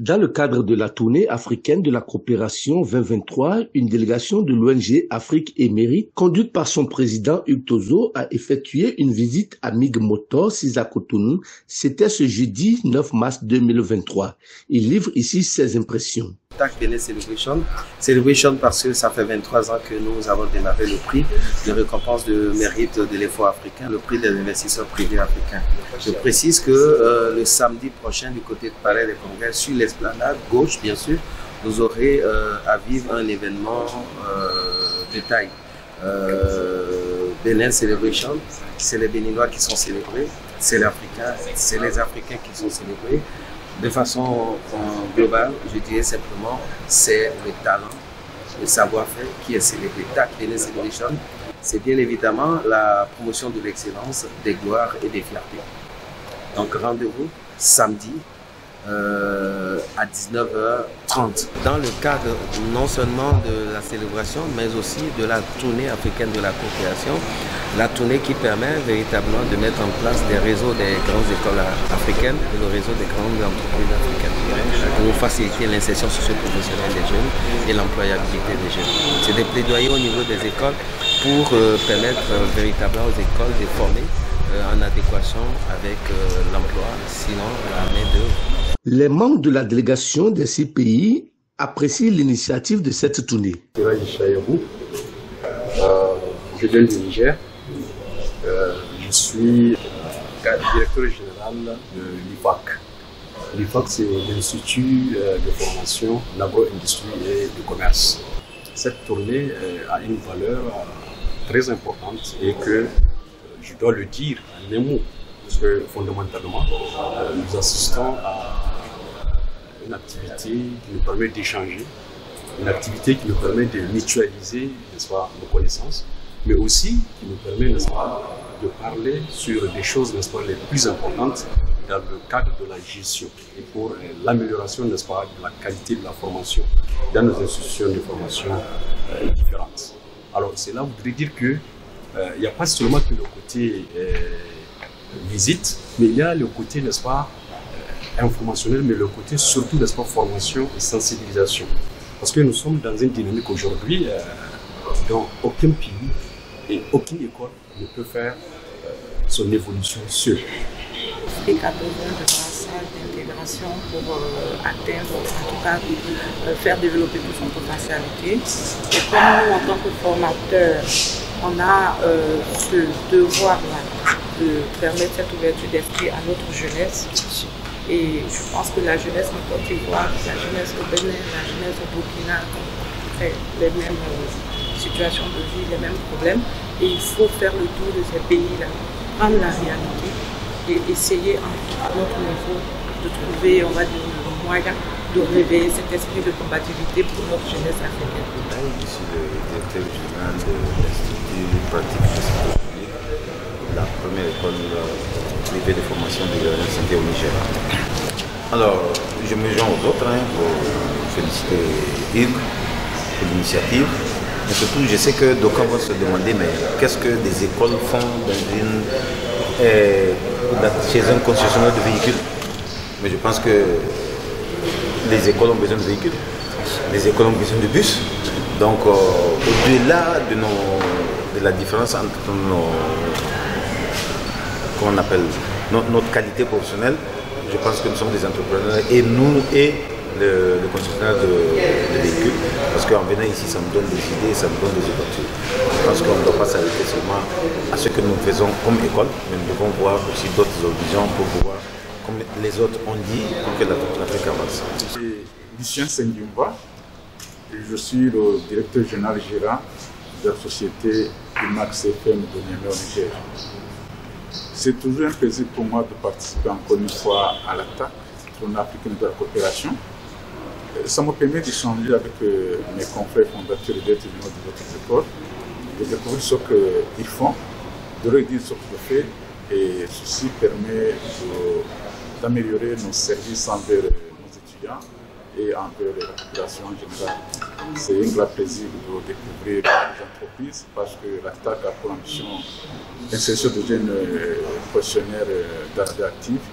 Dans le cadre de la tournée africaine de la coopération 2023, une délégation de l'ONG Afrique et Mérite, conduite par son président Hugues Tozo, a effectué une visite à Miguemotor, à Cotonou. C'était ce jeudi 9 mars 2023. Il livre ici ses impressions. Benin Celebration parce que ça fait 23 ans que nous avons démarré le prix de récompense de mérite de l'effort africain, le prix des investisseurs privés africains. Je précise que le samedi prochain du côté de Palais des Congrès, sur l'esplanade gauche bien sûr, vous aurez à vivre un événement de taille. Benin Celebration, c'est les Béninois qui sont célébrés, c'est les Africains qui sont célébrés. De façon globale, je dirais simplement, c'est le talent, le savoir-faire qui est célébré. TAC Benin Celebration, c'est bien évidemment la promotion de l'excellence, des gloires et des fiertés. Donc rendez-vous samedi à 19h30. Dans le cadre non seulement de la célébration, mais aussi de la tournée africaine de la coopération, la tournée qui permet véritablement de mettre en place des réseaux des grandes écoles africaines et le réseau des grandes entreprises africaines pour faciliter l'insertion socio-professionnelle des jeunes et l'employabilité des jeunes. C'est des plaidoyers au niveau des écoles pour permettre véritablement aux écoles de former en adéquation avec l'emploi, sinon la main-d'œuvre. Les membres de la délégation de ces pays apprécient l'initiative de cette tournée. Je viens du Niger. Je suis directeur général de l'IFAC. L'IFAC, c'est l'Institut de formation, l'agro-industrie et du commerce. Cette tournée a une valeur très importante et que je dois le dire en un mot, parce que fondamentalement, nous assistons à une activité qui nous permet d'échanger, une activité qui nous permet de mutualiser, n'est-ce pas, nos connaissances, mais aussi qui nous permet, n'est-ce pas, de parler sur des choses, n'est-ce pas, les plus importantes dans le cadre de la gestion et pour l'amélioration, n'est-ce pas, de la qualité de la formation dans nos institutions de formation différentes. Alors, cela voudrait dire que il n'y a pas seulement que le côté visite, mais il y a le côté, n'est-ce pas, informationnel, mais le côté surtout, n'est-ce pas, formation et sensibilisation. Parce que nous sommes dans une dynamique aujourd'hui dont aucun pays et aucune école ne peut faire son évolution seule. L'Afrique a besoin de passage d'intégration pour atteindre, en tout cas, faire développer toute son potentialité. Et comme nous, en tant que formateurs, on a ce devoir-là de permettre cette ouverture d'esprit à notre jeunesse. Et je pense que la jeunesse en Côte d'Ivoire, la jeunesse au Bénin, la jeunesse au Burkina ont les mêmes situations de vie, les mêmes problèmes. Et il faut faire le tour de ces pays-là, prendre la réalité et essayer à notre niveau de trouver, on va dire, le moyen de réveiller cet esprit de combativité pour notre jeunesse africaine. Je suis le directeur général de l'Institut pratique de santé, la première école privée de formation de la santé au Niger. Alors, je me joins aux autres pour féliciter Hugues pour l'initiative. Mais surtout, je sais que d'aucuns vont se demander, mais qu'est-ce que des écoles font chez un concessionnaire de véhicules? Mais je pense que les écoles ont besoin de véhicules, les écoles ont besoin de bus. Donc, au-delà de la différence entre notre qualité professionnelle, je pense que nous sommes des entrepreneurs et nous et le concessionnaire de véhicules, parce qu'en venant ici, ça me donne des idées, ça me donne des ouvertures. Je pense qu'on ne doit pas s'arrêter seulement à ce que nous faisons comme école, mais nous devons voir aussi d'autres horizons pour pouvoir, comme les autres ont dit, pour que l'Afrique avance. Je suis Lucien Sendimba, je suis le directeur général gérant de la société IMAX FM de Niamey au Niger. C'est toujours un plaisir pour moi de participer encore une fois à la TAC, tournée africaine de la coopération. Ça me permet d'échanger avec mes confrères fondateurs et directeurs de d'autres écoles, de découvrir ce qu'ils font, de leur dire ce qu'ils font, et ceci permet d'améliorer nos services envers nos étudiants et envers la population en général. C'est un grand plaisir de découvrir les entreprises parce que la TAC a pour ambition l'insertion de jeunes professionnels radioactifs